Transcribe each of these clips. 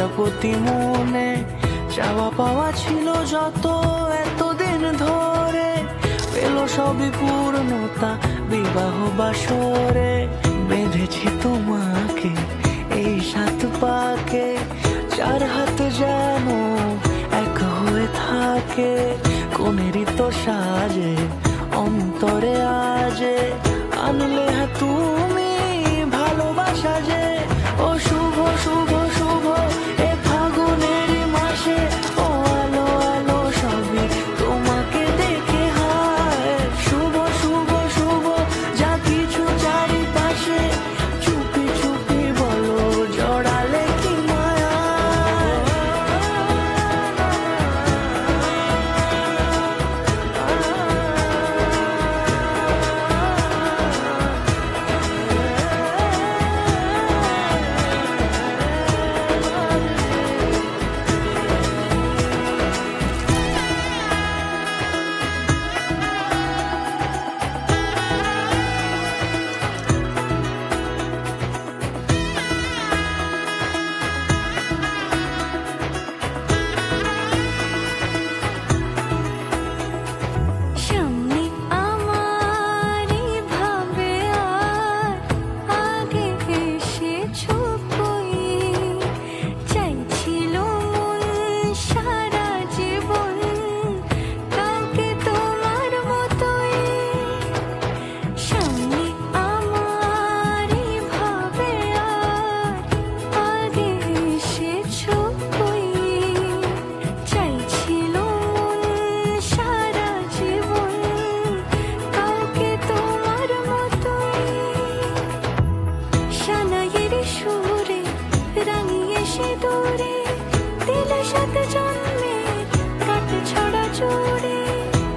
প্রজাপতি মনে চাওয়া পাওয়া ছিল যত এতদিন ধরে, পেল সবই পূর্ণতা বিবাহ বাসরে। বেঁধেছি তোমাকে এই 7 পাকে, 4 হাত যেন এক হয়ে থাকে। কোনেরই তো সাজে অন্তরে আজে, আনলে তুমি ভালোবাসা যে। ও শুভ শুভ শুভ এ ফাগুনের মাসে, ও আলো আলো সবই তোমাকে দেখে হায়। শুভ শুভ শুভ যা কিছু চারিপাশে, চুপি চুপি বলো জড়ালে কি মায়া।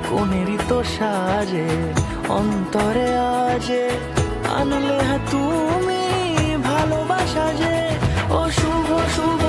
কোনেরই তো সাজে অন্তরে আজে, আনলে তুমি ভালোবাসা যে। ও শুভ শুভ